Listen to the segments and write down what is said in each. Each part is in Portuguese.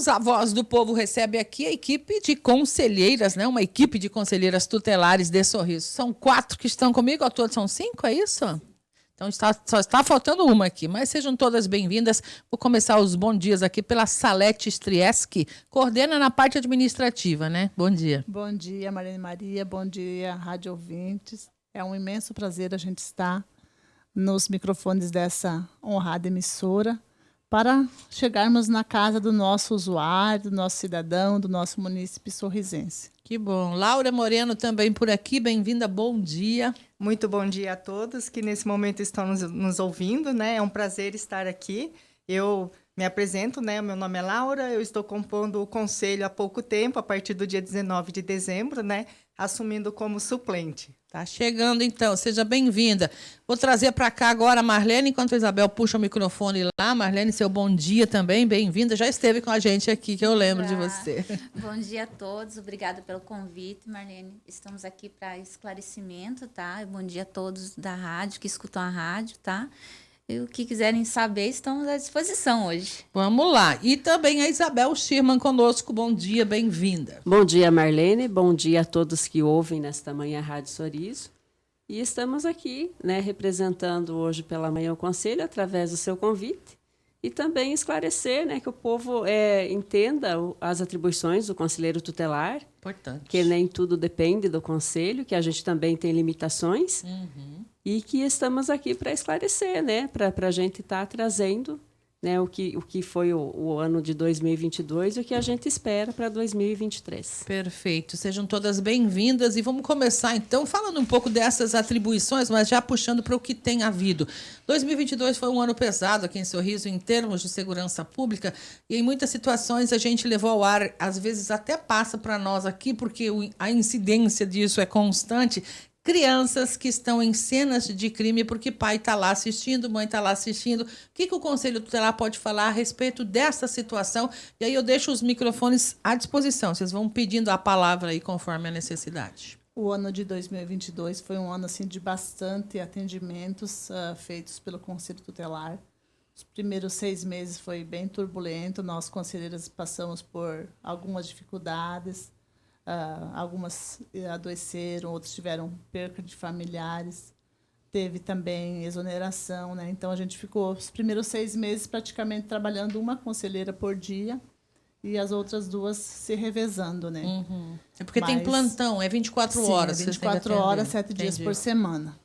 A Voz do Povo recebe aqui a equipe de conselheiras, né? Uma equipe de conselheiras tutelares de Sorriso. São 4 que estão comigo, ao todo são 5, é isso? Então só está faltando uma aqui, mas sejam todas bem-vindas. Vou começar os bons dias aqui pela Salete Strieski, coordena na parte administrativa, né? Bom dia. Bom dia, Marlene Maria, bom dia, rádio ouvintes. É um imenso prazer a gente estar nos microfones dessa honrada emissora para chegarmos na casa do nosso usuário, do nosso cidadão, do nosso munícipe sorrisense. Que bom. Laura Moreno também por aqui, bem-vinda, bom dia. Muito bom dia a todos que nesse momento estão nos ouvindo, né? É um prazer estar aqui. Eu me apresento, né? Meu nome é Laura, eu estou compondo o conselho há pouco tempo, a partir do dia 19 de dezembro, né? Assumindo como suplente. Tá chegando, então. Seja bem-vinda. Vou trazer para cá agora a Marlene, enquanto a Isabel puxa o microfone lá. Marlene, seu bom dia também, bem-vinda. Já esteve com a gente aqui, que eu lembro de você. Bom dia a todos. Obrigada pelo convite, Marlene. Estamos aqui para esclarecimento, tá? Bom dia a todos da rádio, que escutam a rádio, tá? E o que quiserem saber, estamos à disposição hoje. Vamos lá. E também a Isabel Schirman conosco. Bom dia, bem-vinda. Bom dia, Marlene. Bom dia a todos que ouvem nesta manhã a Rádio Sorriso. E estamos aqui, né, representando hoje pela manhã o Conselho, através do seu convite. E também esclarecer, né, que o povo entenda as atribuições do conselheiro tutelar. Importante. Que nem tudo depende do Conselho, que a gente também tem limitações. E que estamos aqui para esclarecer, né? Para a gente estar trazendo, né, o que foi o ano de 2022 e o que a gente espera para 2023. Perfeito. Sejam todas bem-vindas. E vamos começar, então, falando um pouco dessas atribuições, mas já puxando para o que tem havido. 2022 foi um ano pesado aqui em Sorriso, em termos de segurança pública, e em muitas situações a gente levou ao ar, às vezes até passa para nós aqui, porque a incidência disso é constante. Crianças que estão em cenas de crime porque pai está lá assistindo, mãe está lá assistindo. O que o Conselho Tutelar pode falar a respeito dessa situação? E aí eu deixo os microfones à disposição. Vocês vão pedindo a palavra aí conforme a necessidade. O ano de 2022 foi um ano assim, de bastante atendimentos feitos pelo Conselho Tutelar. Os primeiros 6 meses foi bem turbulento. Nós, conselheiras, passamos por algumas dificuldades. Algumas adoeceram, outros tiveram perca de familiares. Teve também exoneração, né? Então, a gente ficou os primeiros 6 meses praticamente trabalhando uma conselheira por dia e as outras 2 se revezando, né? É porque tem plantão, é 24 horas. 24 horas, 7 dias por semana.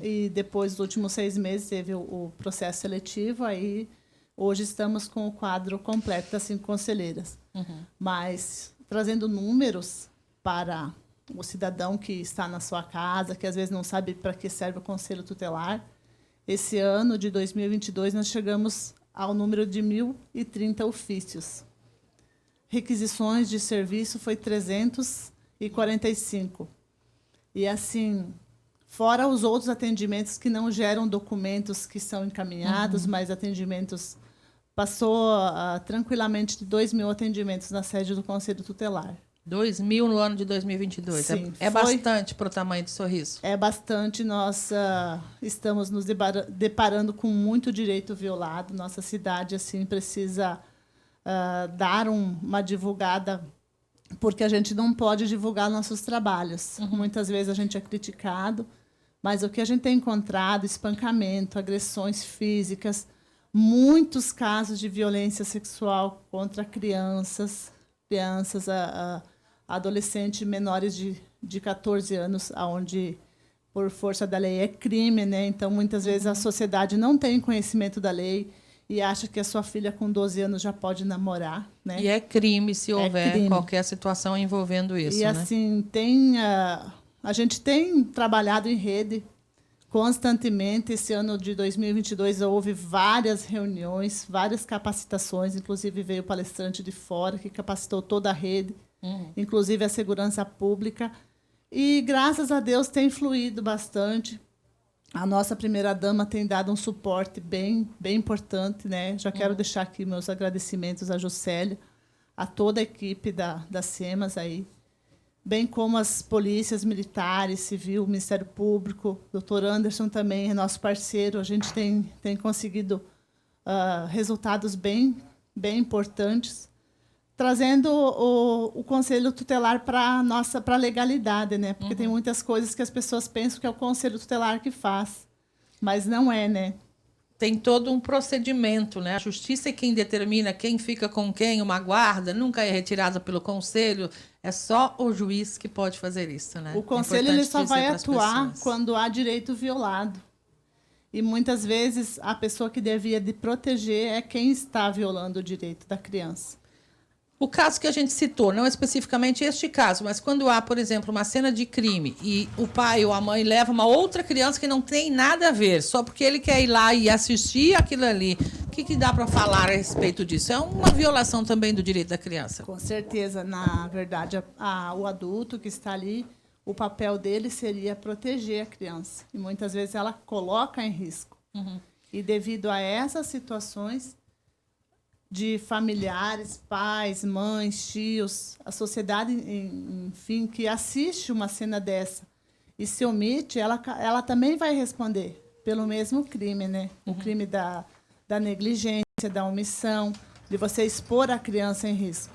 E depois dos últimos 6 meses teve o processo seletivo, aí hoje estamos com o quadro completo das 5 conselheiras. Mas trazendo números para o cidadão que está na sua casa, que às vezes não sabe para que serve o Conselho Tutelar. Esse ano de 2022, nós chegamos ao número de 1.030 ofícios. Requisições de serviço foi 345. E, assim, fora os outros atendimentos que não geram documentos que são encaminhados, mas atendimentos... Passou tranquilamente de 2.000 atendimentos na sede do Conselho Tutelar. 2.000 no ano de 2022. Sim, é bastante para o tamanho do Sorriso. É bastante. Nós estamos nos deparando com muito direito violado. Nossa cidade assim precisa dar uma divulgada, porque a gente não pode divulgar nossos trabalhos. Muitas vezes a gente é criticado, mas o que a gente tem encontrado, espancamento, agressões físicas, muitos casos de violência sexual contra crianças, adolescentes menores de 14 anos, onde, por força da lei, é crime, né? Então, muitas vezes, a sociedade não tem conhecimento da lei e acha que a sua filha com 12 anos já pode namorar, né? E é crime se houver qualquer situação envolvendo isso, e, né? assim, a gente tem trabalhado em rede constantemente. Esse ano de 2022 houve várias reuniões, várias capacitações, inclusive veio palestrante de fora que capacitou toda a rede, inclusive a segurança pública. E, graças a Deus, tem fluído bastante. A nossa primeira-dama tem dado um suporte bem importante, né? Já quero deixar aqui meus agradecimentos à Juscelia, a toda a equipe da SEMAS aí, bem como as polícias militares, civil, Ministério Público. O doutor Anderson também é nosso parceiro. A gente tem conseguido resultados bem importantes. trazendo o conselho tutelar para a legalidade, né? Porque tem muitas coisas que as pessoas pensam que é o conselho tutelar que faz, mas não é, né? Tem todo um procedimento, né? A justiça é quem determina quem fica com quem, uma guarda, nunca é retirada pelo conselho. É só o juiz que pode fazer isso, né? O conselho ele só vai atuar quando há direito violado. E muitas vezes a pessoa que devia de proteger é quem está violando o direito da criança. O caso que a gente citou, não especificamente este caso, mas quando há, por exemplo, uma cena de crime e o pai ou a mãe leva uma outra criança que não tem nada a ver, só porque ele quer ir lá e assistir aquilo ali, o que dá para falar a respeito disso? É uma violação também do direito da criança. Com certeza, na verdade, o adulto que está ali, o papel dele seria proteger a criança. E muitas vezes ela coloca em risco. E devido a essas situações de familiares, pais, mães, tios, a sociedade, enfim, que assiste uma cena dessa e se omite, ela também vai responder pelo mesmo crime, né? O crime da negligência, da omissão, de você expor a criança em risco.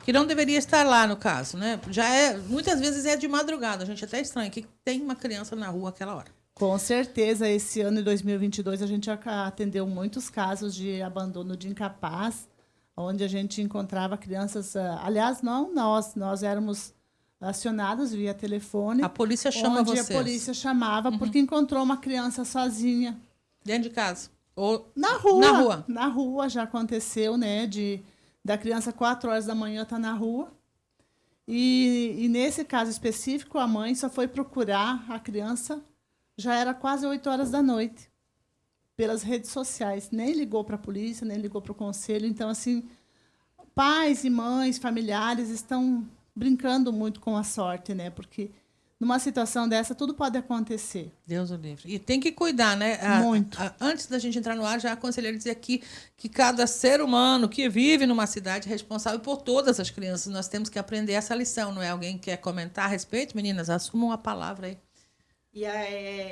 Que não deveria estar lá, no caso, né? Muitas vezes é de madrugada, a gente até estranha que tem uma criança na rua àquela hora. Com certeza, esse ano de 2022, a gente atendeu muitos casos de abandono de incapaz, onde a gente encontrava crianças... aliás, não nós éramos acionados via telefone. A polícia chama vocês? Onde a polícia chamava porque encontrou uma criança sozinha. Dentro de casa? Ou na rua? Na rua. Na rua já aconteceu, né? Da criança 4 horas da manhã estar na rua. E nesse caso específico, a mãe só foi procurar a criança... Já era quase 8 horas da noite, pelas redes sociais. Nem ligou para a polícia, nem ligou para o conselho. Então, assim, pais e mães, familiares estão brincando muito com a sorte, né? Porque numa situação dessa, tudo pode acontecer. Deus o livre. E tem que cuidar, né? Muito. Antes da gente entrar no ar, já a conselheira dizia aqui que cada ser humano que vive numa cidade é responsável por todas as crianças. Nós temos que aprender essa lição, não é? Alguém quer comentar a respeito? Meninas, assumam a palavra aí. E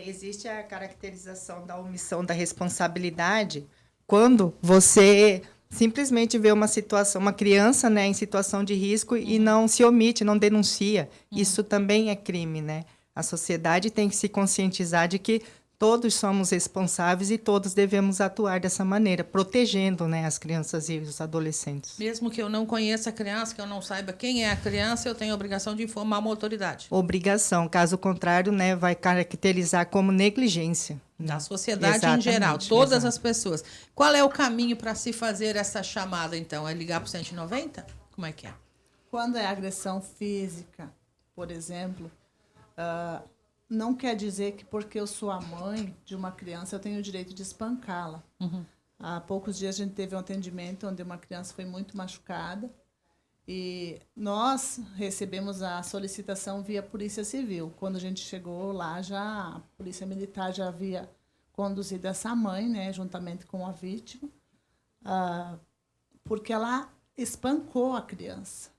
existe a caracterização da omissão da responsabilidade quando você simplesmente vê uma situação, uma criança, né, em situação de risco e não se omite, não denuncia. Isso também é crime, né? A sociedade tem que se conscientizar de que todos somos responsáveis e todos devemos atuar dessa maneira, protegendo, né, as crianças e os adolescentes. Mesmo que eu não conheça a criança, que eu não saiba quem é a criança, eu tenho a obrigação de informar uma autoridade. Obrigação. Caso contrário, né, vai caracterizar como negligência. Da sociedade Exatamente, em geral, todas exato. as pessoas. Qual é o caminho para se fazer essa chamada, então? É ligar para o 190? Como é que é? Quando é agressão física, por exemplo... não quer dizer que porque eu sou a mãe de uma criança eu tenho o direito de espancá-la. Há poucos dias a gente teve um atendimento onde uma criança foi muito machucada e nós recebemos a solicitação via Polícia Civil. Quando a gente chegou lá, a Polícia Militar já havia conduzido essa mãe, né, juntamente com a vítima, porque ela espancou a criança.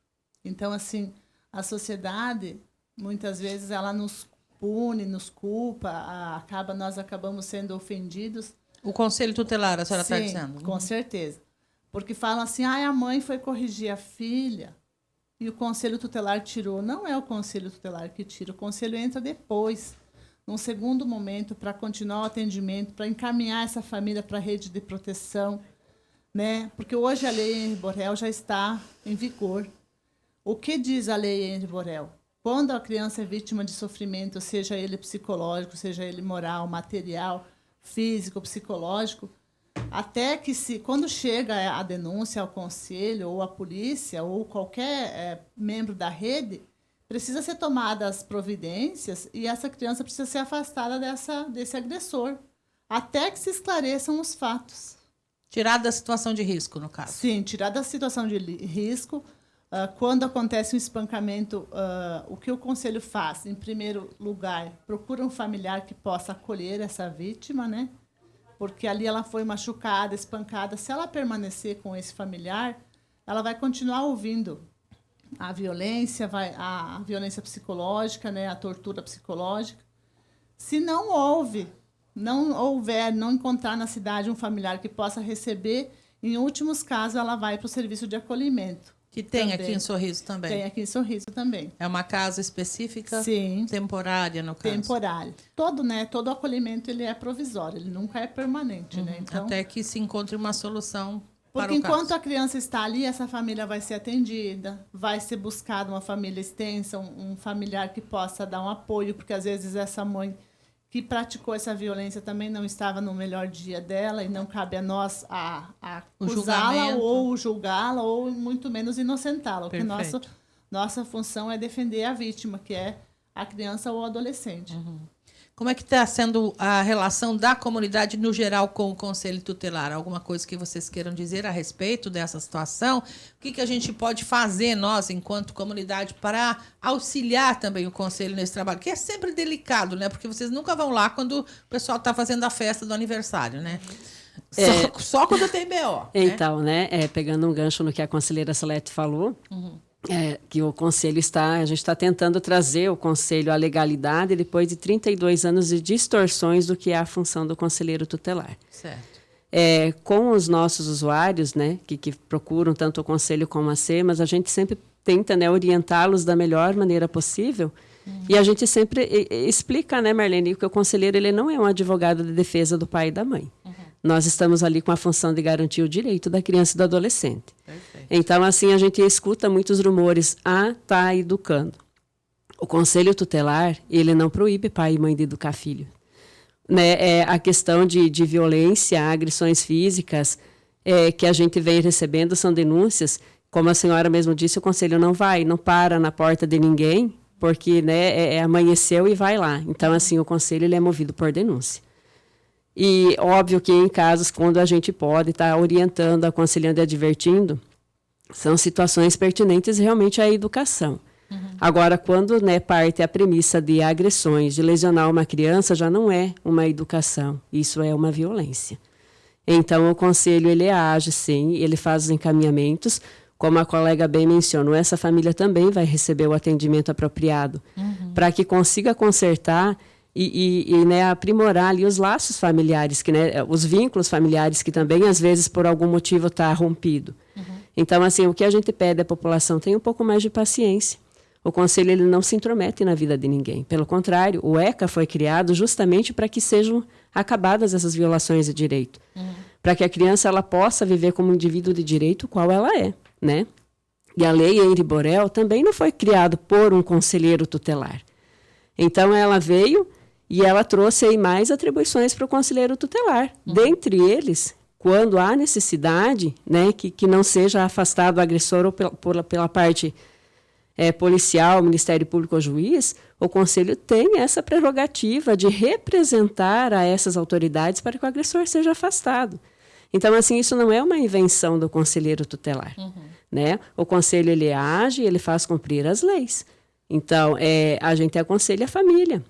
Então, assim, a sociedade, muitas vezes, ela nos pune, nos culpa, nós acabamos sendo ofendidos. O conselho tutelar, a senhora está Sim, dizendo? com certeza. Porque falam assim, a mãe foi corrigir a filha e o conselho tutelar tirou. Não é o conselho tutelar que tira, o conselho entra depois, num segundo momento, para continuar o atendimento, para encaminhar essa família para a rede de proteção, né? Porque hoje a lei Henri Borel já está em vigor. O que diz a lei Henri Borel? Quando a criança é vítima de sofrimento, seja ele psicológico, seja ele moral, material, físico, psicológico, até que quando chega a denúncia ao conselho, ou à polícia, ou qualquer membro da rede, precisa ser tomadas providências e essa criança precisa ser afastada desse agressor, até que se esclareçam os fatos. Tirada da situação de risco, no caso. Sim, tirada da situação de risco. Quando acontece um espancamento, o que o conselho faz? Em primeiro lugar, procura um familiar que possa acolher essa vítima, né? Porque ali ela foi machucada, espancada. Se ela permanecer com esse familiar, ela vai continuar ouvindo a violência, a violência psicológica, né? A tortura psicológica. Se não encontrar na cidade um familiar que possa receber, em últimos casos, ela vai para o serviço de acolhimento. Que tem também. aqui em Sorriso também. Tem aqui em Sorriso também. É uma casa específica? Sim. Temporária, no caso? Temporário. Todo acolhimento ele é provisório, ele nunca é permanente, né? Então, Até que se encontre uma solução para porque o caso. enquanto a criança está ali, essa família vai ser atendida, vai ser buscada uma família extensa, um familiar que possa dar um apoio, porque às vezes essa mãe que praticou essa violência também não estava no melhor dia dela e não cabe a nós O acusá-la julgamento. ou julgá-la ou muito menos inocentá-la. Porque Perfeito. nossa função é defender a vítima, que é a criança ou o adolescente. Como é que está sendo a relação da comunidade no geral com o Conselho Tutelar? Alguma coisa que vocês queiram dizer a respeito dessa situação? O que a gente pode fazer, nós, enquanto comunidade, para auxiliar também o Conselho nesse trabalho? Que é sempre delicado, né? Porque vocês nunca vão lá quando o pessoal está fazendo a festa do aniversário, né? Só quando tem BO. Então, né, pegando um gancho no que a conselheira Salete falou, que o Conselho a gente está tentando trazer o Conselho à legalidade depois de 32 anos de distorções do que é a função do conselheiro tutelar. Certo. Com os nossos usuários, né, que procuram tanto o Conselho como a SEMAS, a gente sempre tenta, né, orientá-los da melhor maneira possível. E a gente sempre explica, né, Marlene, que o conselheiro ele não é um advogado de defesa do pai e da mãe. Nós estamos ali com a função de garantir o direito da criança e do adolescente. Perfeito. Então, assim, a gente escuta muitos rumores. Tá educando. O Conselho Tutelar, ele não proíbe pai e mãe de educar filho. Né? A questão de violência, agressões físicas que a gente vem recebendo são denúncias. Como a senhora mesmo disse, o Conselho não para na porta de ninguém, porque né, amanheceu e vai lá. Então, assim, o Conselho ele é movido por denúncia. E óbvio que em casos quando a gente pode estar orientando, aconselhando e advertindo, são situações pertinentes realmente à educação. Agora, quando né, parte a premissa de agressões, de lesionar uma criança, já não é uma educação, isso é uma violência. Então, o Conselho ele age sim, ele faz os encaminhamentos, como a colega bem mencionou, essa família também vai receber o atendimento apropriado, para que consiga consertar e né, aprimorar ali os laços familiares, né, os vínculos familiares que também, às vezes, por algum motivo está rompido. Então, assim, o que a gente pede à população, tem um pouco mais de paciência. O Conselho ele não se intromete na vida de ninguém. Pelo contrário, o ECA foi criado justamente para que sejam acabadas essas violações de direito. Para que a criança ela possa viver como um indivíduo de direito, qual ela é. Né? E a lei Henri Borel também não foi criada por um conselheiro tutelar. Então, ela veio e ela trouxe aí mais atribuições para o conselheiro tutelar. Dentre eles, quando há necessidade, né, que não seja afastado o agressor ou pela parte policial, Ministério Público ou juiz, o Conselho tem essa prerrogativa de representar a essas autoridades para que o agressor seja afastado. Então, assim, isso não é uma invenção do conselheiro tutelar. Né? O Conselho ele age, ele faz cumprir as leis. Então, a gente aconselha a família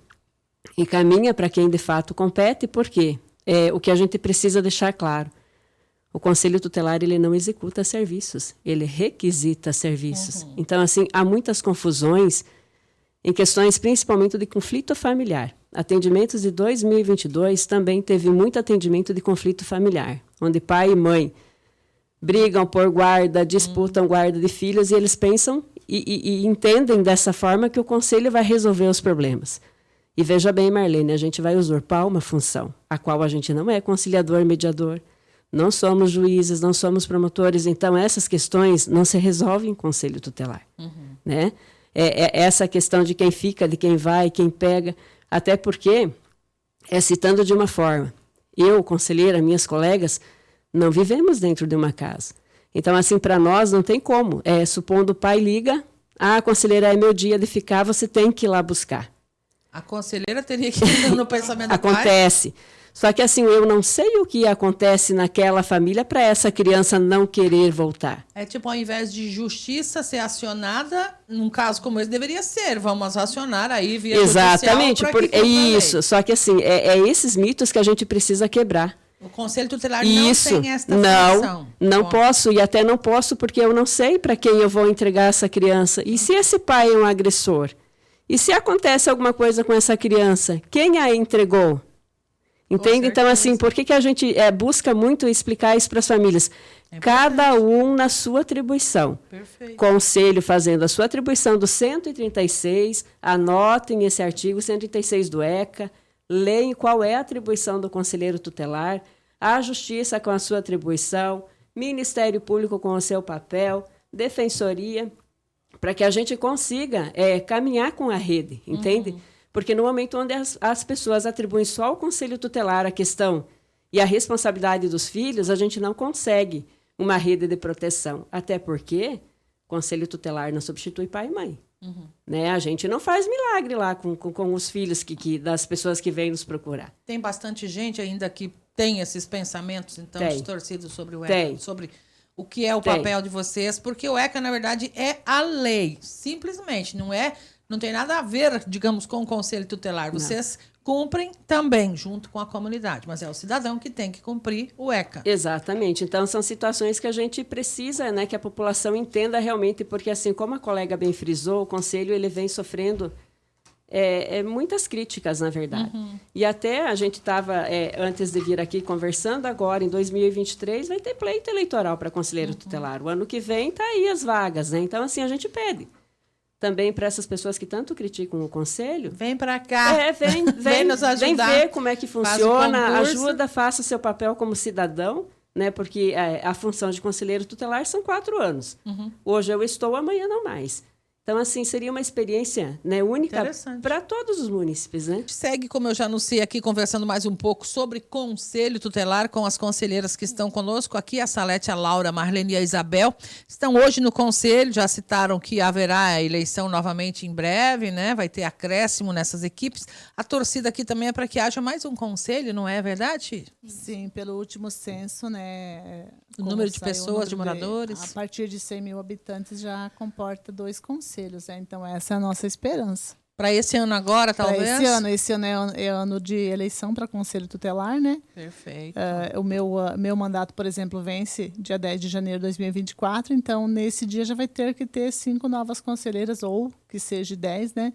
e caminha para quem de fato compete, porque o que a gente precisa deixar claro, o Conselho Tutelar ele não executa serviços, ele requisita serviços. Então, assim, há muitas confusões em questões principalmente de conflito familiar. Atendimentos de 2022 também teve muito atendimento de conflito familiar, onde pai e mãe brigam por guarda, disputam guarda de filhos e eles pensam e entendem dessa forma que o Conselho vai resolver os problemas. E veja bem, Marlene, a gente vai usurpar uma função, a qual a gente não é conciliador, mediador, não somos juízes, não somos promotores, então essas questões não se resolvem em Conselho Tutelar. Né? Essa questão de quem fica, de quem vai, quem pega, até porque, citando de uma forma, eu, conselheira, minhas colegas, não vivemos dentro de uma casa. Então, assim, para nós não tem como. Supondo o pai liga, conselheira, é meu dia de ficar, você tem que ir lá buscar. A conselheira teria que ir no pensamento do pai? Acontece. Só que, assim, eu não sei o que acontece naquela família para essa criança não querer voltar. É tipo, ao invés de justiça ser acionada, num caso como esse, deveria ser. Vamos acionar aí via Exatamente, judicial. É isso. Só que, assim, esses mitos que a gente precisa quebrar. O Conselho Tutelar Isso, não tem esta função. Não posso, e até não posso, porque eu não sei para quem eu vou entregar essa criança. E se esse pai é um agressor? E se acontece alguma coisa com essa criança? Quem a entregou? Entende? Então, assim, por que a gente busca muito explicar isso para as famílias? Cada um na sua atribuição. Perfeito. Conselho fazendo a sua atribuição do 136, anotem esse artigo 136 do ECA, leem qual é a atribuição do conselheiro tutelar, a Justiça com a sua atribuição, Ministério Público com o seu papel, Defensoria, para que a gente consiga caminhar com a rede, entende? Porque no momento onde as pessoas atribuem só ao Conselho Tutelar a questão e a responsabilidade dos filhos, a gente não consegue uma rede de proteção. Até porque o Conselho Tutelar não substitui pai e mãe. Né? A gente não faz milagre lá com os filhos das pessoas que vêm nos procurar. Tem bastante gente ainda que tem esses pensamentos, então, distorcidos sobre o ECA, Tem. sobre o que é o papel de vocês, porque o ECA, na verdade, é a lei, simplesmente, não tem nada a ver, digamos, com o Conselho Tutelar. Vocês cumprem também, junto com a comunidade, mas é o cidadão que tem que cumprir o ECA. Exatamente. Então, são situações que a gente precisa, né, que a população entenda realmente, porque, assim, como a colega bem frisou, o Conselho ele vem sofrendo muitas críticas, na verdade. E até a gente estava, antes de vir aqui, conversando agora, em 2023, vai ter pleito eleitoral para conselheiro tutelar. O ano que vem está aí as vagas, né? Então, assim, a gente pede também para essas pessoas que tanto criticam o conselho. Vem para cá. Vem nos ajudar. Vem ver como é que funciona, ajuda, faça o seu papel como cidadão, né? Porque a função de conselheiro tutelar são 4 anos. Hoje eu estou, amanhã não mais. Então, assim, seria uma experiência, né, única para todos os munícipes, né? Segue, como eu já anunciei aqui, conversando mais um pouco sobre Conselho Tutelar com as conselheiras que estão conosco aqui, a Salete, a Laura, a Marlene e a Isabel. Estão hoje no Conselho, já citaram que haverá eleição novamente em breve, né? Vai ter acréscimo nessas equipes. A torcida aqui também é para que haja mais um conselho, não é verdade? Sim, pelo último censo, né? O número de pessoas, de moradores. A partir de 100 mil habitantes já comporta 2 conselhos, né? Então, essa é a nossa esperança. Para esse ano agora, talvez? Esse ano é ano de eleição para Conselho Tutelar, né? Perfeito. O meu mandato, por exemplo, vence dia 10 de janeiro de 2024, então nesse dia já vai ter que ter 5 novas conselheiras, ou que seja 10, né?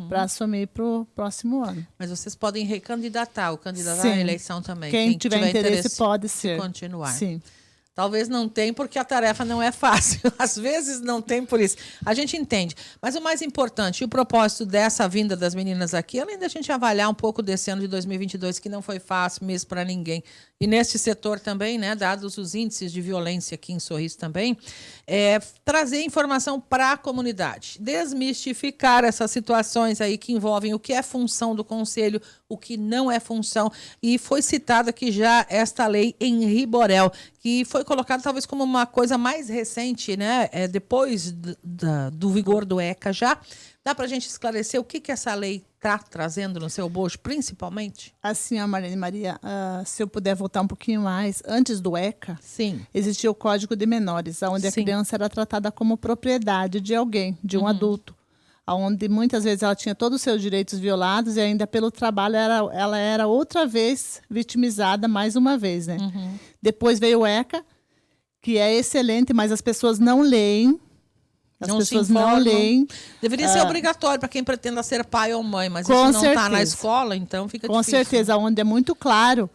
Para assumir para o próximo ano. Mas vocês podem recandidatar, o candidato Sim. à eleição também. Quem tiver interesse pode ser. Continuar. Sim. Talvez não tenha, porque a tarefa não é fácil. Às vezes não tem por isso. A gente entende. Mas o mais importante, e o propósito dessa vinda das meninas aqui, além da gente avaliar um pouco desse ano de 2022, que não foi fácil mesmo para ninguém, e neste setor também, né, dados os índices de violência aqui em Sorriso também, trazer informação para a comunidade, desmistificar essas situações aí que envolvem o que é função do conselho, o que não é função. E foi citada aqui já esta lei Henri Borel, que foi colocada talvez como uma coisa mais recente, né? Depois do vigor do ECA já. Dá para a gente esclarecer o que essa lei está trazendo no seu bojo, principalmente? Assim, a Marlene Maria, se eu puder voltar um pouquinho mais, antes do ECA, Sim. existia o Código de Menores, onde a criança era tratada como propriedade de alguém, de um adulto, onde muitas vezes ela tinha todos os seus direitos violados e ainda pelo trabalho ela era outra vez vitimizada mais uma vez, né? Depois veio o ECA, que é excelente, mas as pessoas não leem. As pessoas não leem. Deveria ser obrigatório para quem pretenda ser pai ou mãe, mas com isso não está na certeza. escola, então fica com difícil. certeza, onde é muito claro